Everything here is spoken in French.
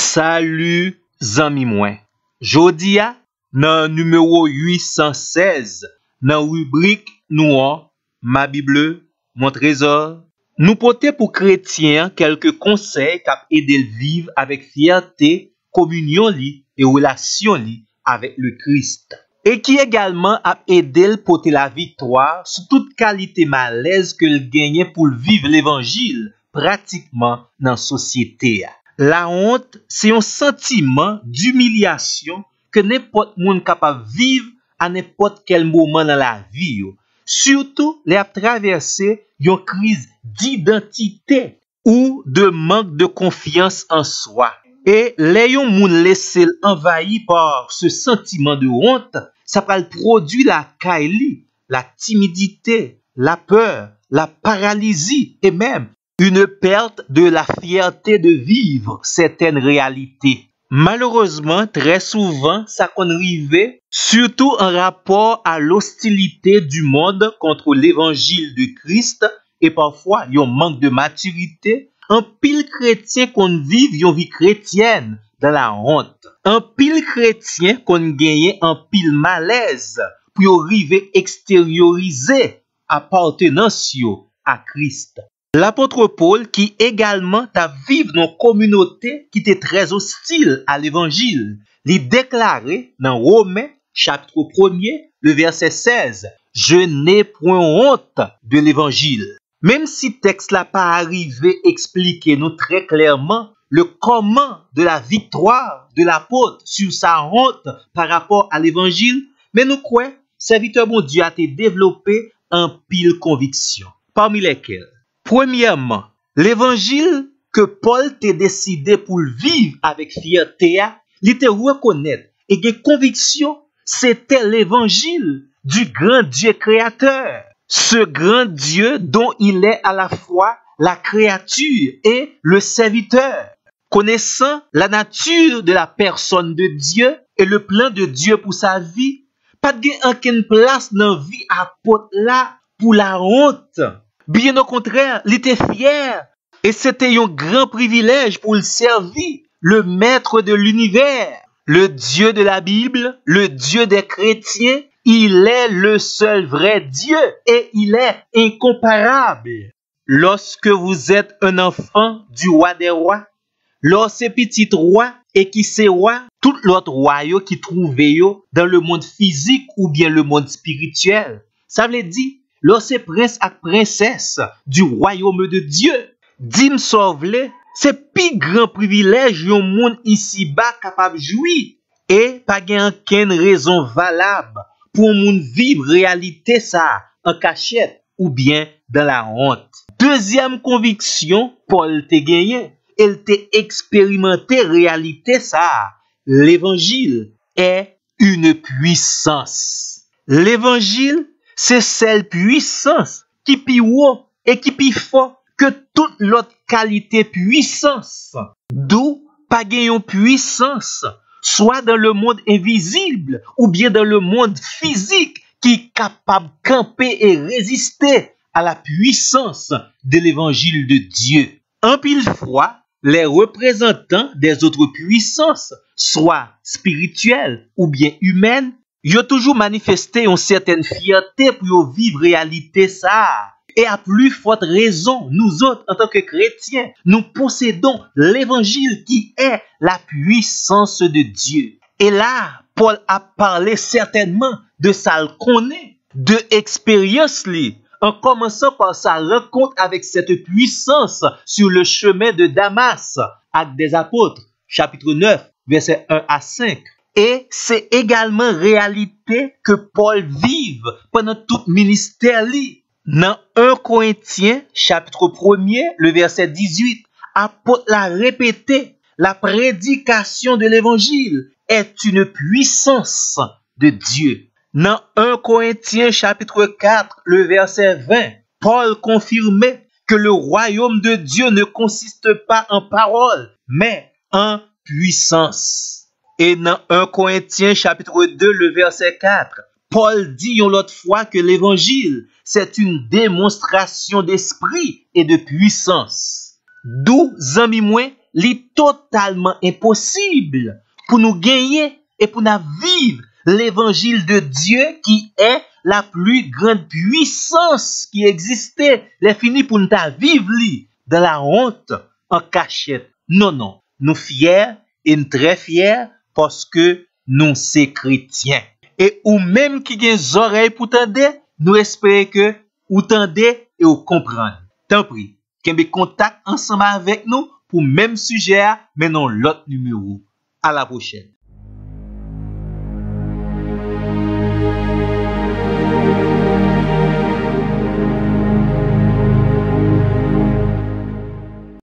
Salut, zami mwen. Jodi a, nan numéro 816, nan rubrique nou an, ma Bible, mon trésor, nous porter pour chrétien quelques conseils qui aider le vivre avec fierté, communion li et relation li avec le Christ. Et qui également a aidé le porter la victoire sur toute qualité malaise que le gagne pour vivre l'évangile pratiquement dans la société. La honte, c'est un sentiment d'humiliation que n'importe monde capable de vivre à n'importe quel moment dans la vie. Surtout, les a traversé une crise d'identité ou de manque de confiance en soi. Et les gens moun laissé envahi par ce sentiment de honte, ça va produire la caille, la timidité, la peur, la paralysie et même une perte de la fierté de vivre certaines réalités. Malheureusement, très souvent, ça qu'on arrive, surtout en rapport à l'hostilité du monde contre l'évangile de Christ et parfois, il y a un manque de maturité. Un pile chrétien qu'on vive une vie chrétienne dans la honte. Un pile chrétien qu'on gagne un pile malaise pour arriver extérioriser appartenance à Christ. L'apôtre Paul, qui également t'a vivre dans une communauté qui était très hostile à l'évangile, lui déclaré dans Romains, chapitre 1er, le verset 16, « Je n'ai point honte de l'évangile ». Même si texte n'a pas arrivé expliquer nous très clairement le comment de la victoire de l'apôtre sur sa honte par rapport à l'évangile, mais nous croyons, serviteur bon Dieu a été développé en pile conviction. Parmi lesquelles, premièrement, l'évangile que Paul t'a décidé pour vivre avec fierté, il te reconnaître et que conviction, c'était l'évangile du grand Dieu créateur. Ce grand Dieu dont il est à la fois la créature et le serviteur. Connaissant la nature de la personne de Dieu et le plan de Dieu pour sa vie, pas de aucune place dans la vie apôtre là pour la honte. Bien au contraire, il était fier et c'était un grand privilège pour le servir, le maître de l'univers, le Dieu de la Bible, le Dieu des chrétiens. Il est le seul vrai Dieu et il est incomparable. Lorsque vous êtes un enfant du roi des rois, lorsque petit roi et qui c'est roi, tout l'autre roi qui trouve dans le monde physique ou bien le monde spirituel. Ça veut dire, lorsque prince et princesse du royaume de Dieu, dim sauve-le, c'est plus grand privilège un monde ici-bas capable de jouir et pas aucune raison valable pour moun vivre réalité ça en cachette ou bien dans la honte. Deuxième conviction, Paul te gagné, il te expérimenté réalité ça. L'évangile est une puissance. L'évangile, c'est celle puissance qui pi haut et qui pi fort que toute l'autre qualité puissance. D'où pas gagne puissance soit dans le monde invisible ou bien dans le monde physique qui est capable de camper et résister à la puissance de l'évangile de Dieu. En pile fois, les représentants des autres puissances, soit spirituelles ou bien humaines, ils ont toujours manifesté une certaine fierté pour vivre réalité ça. Et à plus forte raison, nous autres, en tant que chrétiens, nous possédons l'évangile qui est la puissance de Dieu. Et là, Paul a parlé certainement de ça qu'on est, de expérience li, en commençant par sa rencontre avec cette puissance sur le chemin de Damas, Actes des Apôtres, chapitre 9, versets 1 à 5. Et c'est également réalité que Paul vive pendant tout ministère li. Dans 1 Corinthiens, chapitre 1er, le verset 18, apôtre l'a répété, la prédication de l'évangile est une puissance de Dieu. Dans 1 Corinthiens, chapitre 4, le verset 20, Paul confirmait que le royaume de Dieu ne consiste pas en parole, mais en puissance. Et dans 1 Corinthiens, chapitre 2, le verset 4, Paul dit l'autre fois que l'évangile, c'est une démonstration d'esprit et de puissance. D'où, zami mwen, li totalement impossible pour nous gagner et pour nous vivre l'évangile de Dieu qui est la plus grande puissance qui existait. Les fini pour nous vivre li dans la honte, en cachette. Non, non. Nous fiers et nous très fiers parce que nous sommes chrétiens. Et ou même qui gen oreilles pour tendre, nous espérons que ou tendez et ou comprendre. Tant pis, qu'embé contact ensemble avec nous pour même sujet, mais non l'autre numéro. À la prochaine.